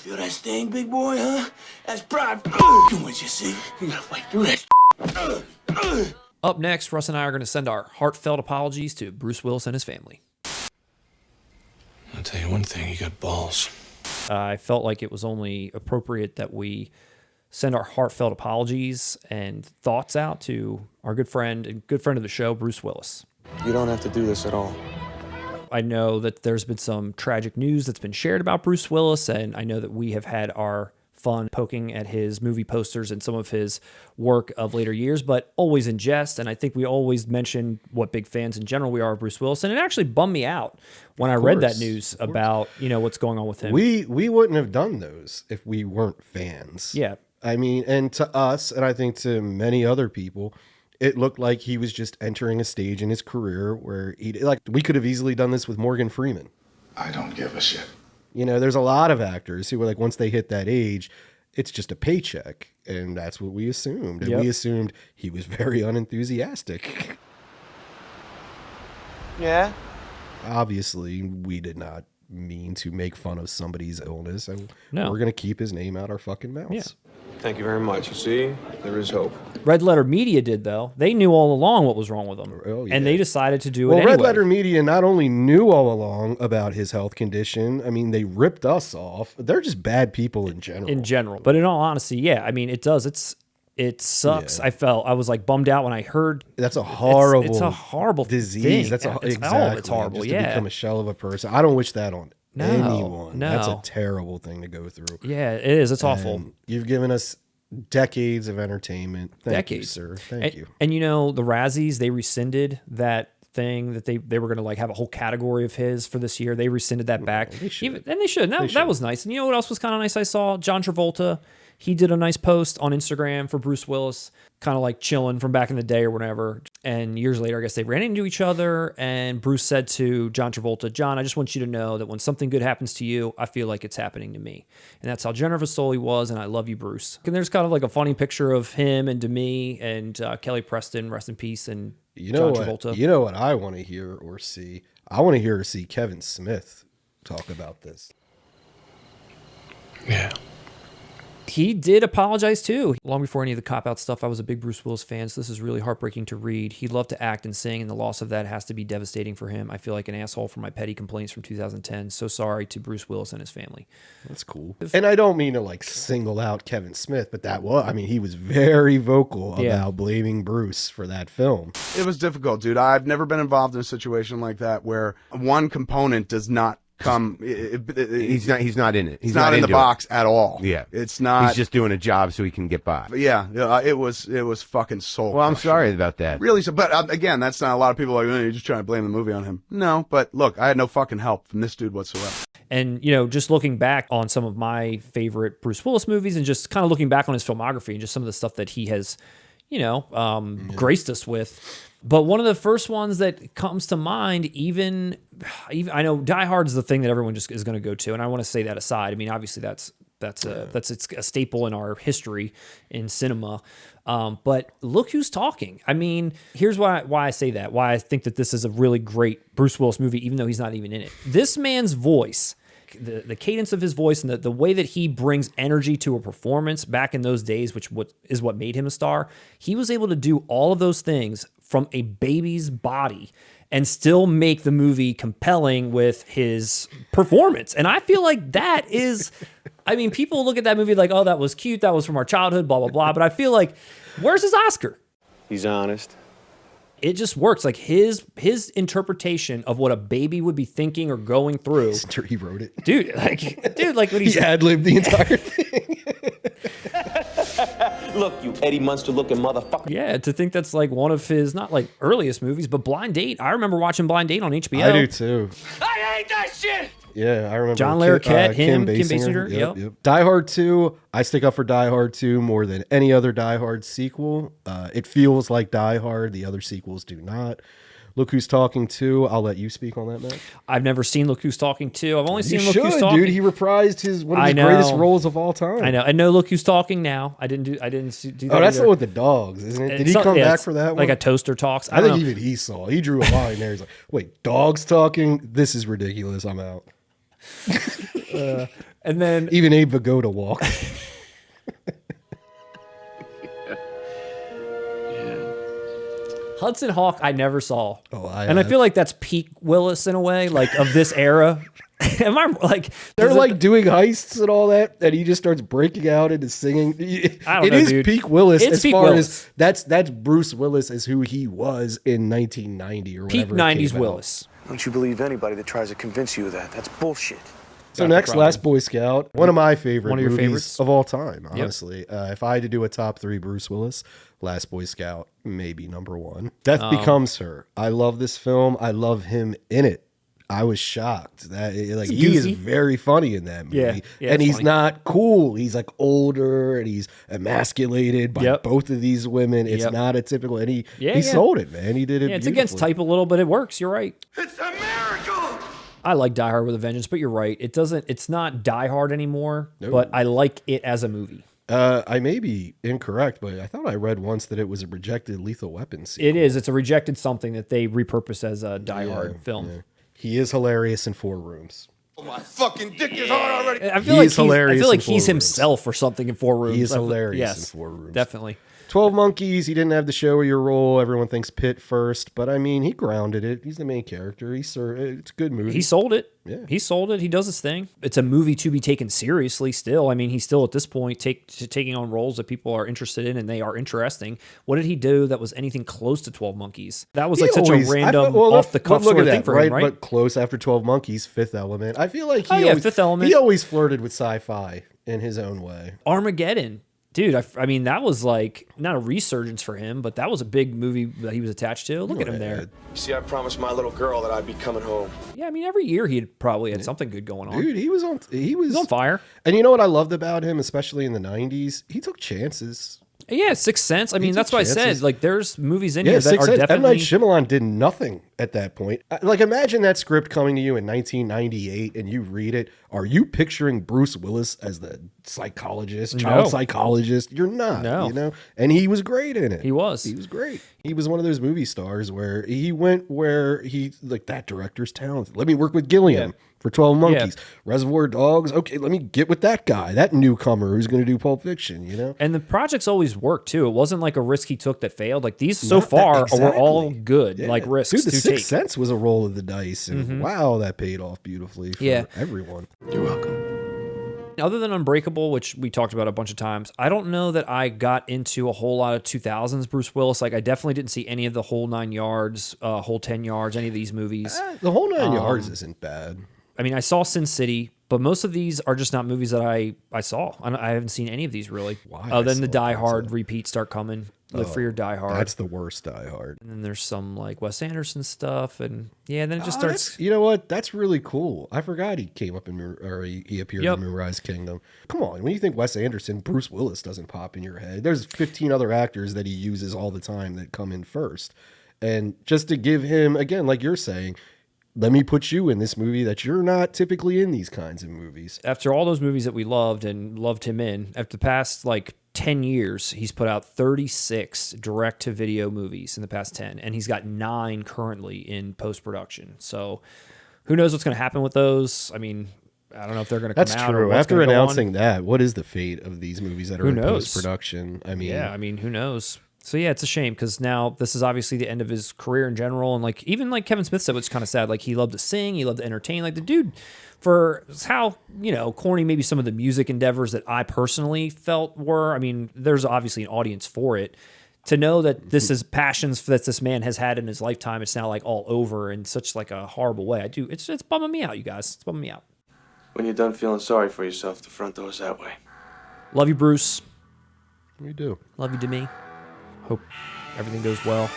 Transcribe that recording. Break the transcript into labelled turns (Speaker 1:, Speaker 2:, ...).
Speaker 1: Feel that sting, big boy, huh? That's pride. Do what you see. You gotta fight through that.
Speaker 2: Up next, Russ and I are going to send our heartfelt apologies to Bruce Willis and his family.
Speaker 1: I'll tell you one thing, you got balls.
Speaker 2: I felt like it was only appropriate that we send our heartfelt apologies and thoughts out to our good friend and good friend of the show, Bruce Willis.
Speaker 3: You don't have to do this at all.
Speaker 2: I know that there's been some tragic news that's been shared about Bruce Willis, and I know that we have had our fun poking at his movie posters and some of his work of later years, but always in jest. And I think we always mention what big fans in general we are of Bruce Willis. And it actually bummed me out when I read that news about, what's going on with him.
Speaker 4: We wouldn't have done those if we weren't fans.
Speaker 2: Yeah.
Speaker 4: I mean, and to us, and I think to many other people, it looked like he was just entering a stage in his career where we could have easily done this with Morgan Freeman.
Speaker 5: I don't give a shit.
Speaker 4: There's a lot of actors who were like, once they hit that age, it's just a paycheck. And that's what we assumed. And we assumed he was very unenthusiastic.
Speaker 3: Yeah?
Speaker 4: Obviously, we did not mean to make fun of somebody's illness. And
Speaker 2: No.
Speaker 4: we're going to keep his name out our fucking mouths.
Speaker 2: Yeah.
Speaker 3: Thank you very much. You see, there is hope.
Speaker 2: Red Letter Media did, though. They knew all along what was wrong with him.
Speaker 4: Oh, yeah.
Speaker 2: And they decided to do it
Speaker 4: Well,
Speaker 2: anyway.
Speaker 4: Red Letter Media not only knew all along about his health condition, I mean, they ripped us off. They're just bad people in general.
Speaker 2: But in all honesty, yeah, I mean, it does. It sucks.
Speaker 4: Yeah.
Speaker 2: I was like bummed out when I heard.
Speaker 4: That's a horrible
Speaker 2: It's a horrible
Speaker 4: disease.
Speaker 2: thing.
Speaker 4: It's exactly.
Speaker 2: It's horrible.
Speaker 4: Just
Speaker 2: yeah.
Speaker 4: to become a shell of a person. I don't wish that on anyone.
Speaker 2: No.
Speaker 4: That's a terrible thing to go through.
Speaker 2: Yeah, it is. It's awful.
Speaker 4: And you've given us decades of entertainment. Thank you,
Speaker 2: Decades.
Speaker 4: sir. Thank you.
Speaker 2: And the Razzies, they rescinded that thing that they were going to like have a whole category of his for this year. They rescinded that back.
Speaker 4: They should.
Speaker 2: And they should. That was nice. And you know what else was kind of nice I saw? John Travolta. He did a nice post on Instagram for Bruce Willis, kind of like chilling from back in the day or whatever. And years later, I guess they ran into each other. And Bruce said to John Travolta, "John, I just want you to know that when something good happens to you, I feel like it's happening to me." And that's how generous of soul he was. And I love you, Bruce. And there's kind of like a funny picture of him and Demi and Kelly Preston, rest in peace, and John Travolta.
Speaker 4: You know what I want to hear or see? I want to hear or see Kevin Smith talk about this.
Speaker 1: Yeah.
Speaker 2: He did apologize too. Long before any of the cop-out stuff, I was a big Bruce Willis fan, so this is really heartbreaking to read. He loved to act and sing, and the loss of that has to be devastating for him. I feel like an asshole for my petty complaints from 2010. So sorry to Bruce Willis and his family.
Speaker 4: That's cool. And I don't mean to like single out Kevin Smith, but he was very vocal about blaming Bruce for that film.
Speaker 6: It was difficult, dude. I've never been involved in a situation like that where one component does not come.
Speaker 7: He's not in it.
Speaker 6: He's not in the box at all.
Speaker 7: Yeah,
Speaker 6: it's not.
Speaker 7: He's just doing a job so he can get by.
Speaker 6: But yeah, it was fucking soul.
Speaker 7: Well, I'm sorry about that.
Speaker 6: Really, but again, that's not a lot of people are like, you're just trying to blame the movie on him. No, but look, I had no fucking help from this dude whatsoever.
Speaker 2: And, just looking back on some of my favorite Bruce Willis movies and just kind of looking back on his filmography and just some of the stuff that he has, graced us with. But one of the first ones that comes to mind, even I know Die Hard is the thing that everyone just is going to go to. And I want to say that aside. I mean, obviously that's a staple in our history in cinema. But look who's talking. I mean, here's why I say that, why I think that this is a really great Bruce Willis movie, even though he's not even in it. This man's voice, the cadence of his voice and the way that he brings energy to a performance back in those days, which is what made him a star, he was able to do all of those things from a baby's body and still make the movie compelling with his performance. And I feel like that is, I mean, people look at that movie like, oh, that was cute, that was from our childhood, blah, blah, blah. But I feel like, where's his Oscar?
Speaker 3: He's honest.
Speaker 2: It just works. Like his interpretation of what a baby would be thinking or going through.
Speaker 4: He wrote it.
Speaker 2: Dude, like when
Speaker 4: he ad-libbed the entire thing.
Speaker 3: Look, you Eddie Munster looking motherfucker.
Speaker 2: Yeah, to think that's like one of his, not like earliest movies, but Blind Date. I remember watching Blind Date on HBO.
Speaker 4: I do too.
Speaker 1: I hate that shit!
Speaker 4: Yeah, I remember.
Speaker 2: John Larroquette, Kim Basinger.
Speaker 4: Yep. Die Hard 2, I stick up for Die Hard 2 more than any other Die Hard sequel. It feels like Die Hard. The other sequels do not. Look Who's Talking 2. I'll let you speak on that, Matt.
Speaker 2: I've never seen Look Who's Talking 2. I've only seen Look
Speaker 4: should,
Speaker 2: Who's Talking.
Speaker 4: Dude, he reprised one of his greatest roles of all time.
Speaker 2: I know. I know Look Who's Talking now. I didn't do that.
Speaker 4: Oh, that's the one with the dogs, isn't it? Did he come back for that one?
Speaker 2: Like a toaster talks.
Speaker 4: I think even he saw. He drew a line there. He's like, wait, dogs talking? This is ridiculous. I'm out.
Speaker 2: And then
Speaker 4: Even Abe Vigoda walked.
Speaker 2: Hudson Hawk, I never saw.
Speaker 4: Oh,
Speaker 2: I feel like that's peak Willis in a way, like of this era. Am I like?
Speaker 4: They're like doing heists and all that, and he just starts breaking out into singing.
Speaker 2: I don't
Speaker 4: It
Speaker 2: know,
Speaker 4: is
Speaker 2: dude.
Speaker 4: peak Willis
Speaker 2: It's
Speaker 4: as
Speaker 2: peak
Speaker 4: far
Speaker 2: Willis.
Speaker 4: as that's Bruce Willis as who he was in 1990 or
Speaker 2: peak
Speaker 4: whatever. it
Speaker 2: '90s
Speaker 4: came out.
Speaker 2: Willis.
Speaker 3: Don't you believe anybody that tries to convince you of that? That's bullshit.
Speaker 4: So
Speaker 2: Got the
Speaker 4: next,
Speaker 2: problem.
Speaker 4: Last Boy Scout, one of my favorite
Speaker 2: One of your
Speaker 4: movies
Speaker 2: favorites?
Speaker 4: of all time, honestly. If I had to do a top 3 Bruce Willis, Last Boy Scout, maybe number 1. Death Becomes Her. I love this film. I love him in it. I was shocked that like he is
Speaker 2: goofy.
Speaker 4: very funny in that movie,
Speaker 2: Yeah,
Speaker 4: and
Speaker 2: it's
Speaker 4: he's
Speaker 2: funny.
Speaker 4: not cool. He's like older and he's emasculated by
Speaker 2: Yep.
Speaker 4: both of these women. It's
Speaker 2: Yep.
Speaker 4: not a typical, and he
Speaker 2: Yeah.
Speaker 4: sold it, man. He did it.
Speaker 2: Yeah, it's against
Speaker 4: beautifully.
Speaker 2: type a little, but it works. You're right.
Speaker 1: It's a miracle!
Speaker 2: I like Die Hard with a Vengeance, but you're right. It's not Die Hard anymore, but I like it as a movie.
Speaker 4: I may be incorrect, but I thought I read once that it was a rejected Lethal Weapon sequel.
Speaker 2: It is. It's a rejected something that they repurposed as a Die Hard film.
Speaker 4: Yeah. He is hilarious in 4 Rooms.
Speaker 1: Oh, my fucking dick is hard already.
Speaker 2: I feel
Speaker 4: He
Speaker 2: like
Speaker 4: is hilarious
Speaker 2: I feel like
Speaker 4: in 4
Speaker 2: he's
Speaker 4: Rooms.
Speaker 2: himself or something in 4 Rooms.
Speaker 4: He is
Speaker 2: I feel-
Speaker 4: hilarious
Speaker 2: yes,
Speaker 4: in 4 Rooms.
Speaker 2: Definitely.
Speaker 4: 12 Monkeys, he didn't have the show or your role. Everyone thinks Pitt first, but I mean, he grounded it. He's the main character. It's a good movie.
Speaker 2: He sold it.
Speaker 4: Yeah.
Speaker 2: He sold it. He does his thing. It's a movie to be taken seriously still. I mean, he's still at this point taking on roles that people are interested in and they are interesting. What did he do that was anything close to 12 Monkeys? That was
Speaker 4: He
Speaker 2: like such
Speaker 4: always-
Speaker 2: a
Speaker 4: I
Speaker 2: random,
Speaker 4: thought- well,
Speaker 2: off the cuff
Speaker 4: look
Speaker 2: sort
Speaker 4: at
Speaker 2: of
Speaker 4: that,
Speaker 2: thing for him, right?
Speaker 4: But close after 12 Monkeys, Fifth Element. I feel like he
Speaker 2: Oh, yeah,
Speaker 4: always,
Speaker 2: Fifth Element.
Speaker 4: He always flirted with sci-fi in his own way.
Speaker 2: Armageddon. Dude, I mean, that was like not a resurgence for him, but that was a big movie that he was attached to. Look at him there.
Speaker 3: See, I promised my little girl that I'd be coming home.
Speaker 2: Yeah, I mean, every year he probably had something good going on.
Speaker 4: Dude, he was
Speaker 2: He's on fire.
Speaker 4: And you know what I loved about him, especially in the 90s? He took chances.
Speaker 2: Yeah, Sixth Sense. I mean,
Speaker 4: took
Speaker 2: that's what I
Speaker 4: chances.
Speaker 2: said. Like, there's movies in
Speaker 4: Yeah,
Speaker 2: here that
Speaker 4: Sixth
Speaker 2: are
Speaker 4: Sense. M. Night
Speaker 2: definitely.
Speaker 4: Shyamalan did nothing at that point. Like, imagine that script coming to you in 1998 and you read it. Are you picturing Bruce Willis as the psychologist, child
Speaker 2: No.
Speaker 4: psychologist? You're not,
Speaker 2: No.
Speaker 4: you know? And he was great in it.
Speaker 2: He was.
Speaker 4: He was great. He was one of those movie stars where he went where he, like, that director's talented. Let me work with Gilliam for 12 Monkeys. Reservoir Dogs. Okay, let me get with that guy, that newcomer who's going to do Pulp Fiction, you know?
Speaker 2: And the projects always worked too. It wasn't like a risk he took that failed. Like these so
Speaker 4: Not that-
Speaker 2: far were all
Speaker 4: exactly.
Speaker 2: good,
Speaker 4: Yeah.
Speaker 2: like risks
Speaker 4: Dude, The
Speaker 2: to
Speaker 4: Sixth
Speaker 2: take.
Speaker 4: Sense was a roll of the dice, and wow, that paid off beautifully for
Speaker 2: Yeah.
Speaker 4: everyone.
Speaker 3: You're welcome.
Speaker 2: Other than Unbreakable, which we talked about a bunch of times, I don't know that I got into a whole lot of 2000s Bruce Willis. Like I definitely didn't see any of the Whole 9 Yards, Whole 10 Yards, any of these movies.
Speaker 4: The whole 9 yards isn't bad.
Speaker 2: I mean, I saw Sin City, but most of these are just not movies that I saw. I haven't seen any of these really.
Speaker 4: Why?
Speaker 2: Other
Speaker 4: I
Speaker 2: than the
Speaker 4: saw
Speaker 2: Die
Speaker 4: that.
Speaker 2: Hard repeats start coming. Live for Your Die Hard.
Speaker 4: That's the worst Die Hard.
Speaker 2: And then there's some like Wes Anderson stuff, and yeah, then it just
Speaker 4: Oh,
Speaker 2: starts.
Speaker 4: that's- you know what? That's really cool. I forgot he came up in, or he appeared
Speaker 2: Yep.
Speaker 4: in Moonrise Kingdom. Come on, when you think Wes Anderson, Bruce Willis doesn't pop in your head. There's 15 other actors that he uses all the time that come in first. And just to give him, again, like you're saying, let me put you in this movie that you're not typically in these kinds of movies.
Speaker 2: After all those movies that we loved and loved him in, after the past like 10 years, he's put out 36 direct-to-video movies in the past 10, and he's got 9 currently in post-production. So who knows what's going to happen with those? I mean, I don't know if they're going to come
Speaker 4: That's
Speaker 2: out. Or
Speaker 4: true.
Speaker 2: what's
Speaker 4: After
Speaker 2: gonna go on.
Speaker 4: announcing that, what is the fate of these movies that are
Speaker 2: Who
Speaker 4: in
Speaker 2: knows?
Speaker 4: post-production? I mean,
Speaker 2: Yeah, I mean, who knows? So yeah, it's a shame because now this is obviously the end of his career in general, and like even like Kevin Smith said, which is kind of sad. Like he loved to sing, he loved to entertain. Like the dude, for how corny maybe some of the music endeavors that I personally felt were. I mean, there's obviously an audience for it. To know that this is passions that this man has had in his lifetime, it's now like all over in such like a horrible way. It's bumming me out, you guys. It's bumming me out.
Speaker 3: When you're done feeling sorry for yourself, the front door's that way.
Speaker 2: Love you, Bruce.
Speaker 4: we do.
Speaker 2: Love you to me. Hope everything goes well.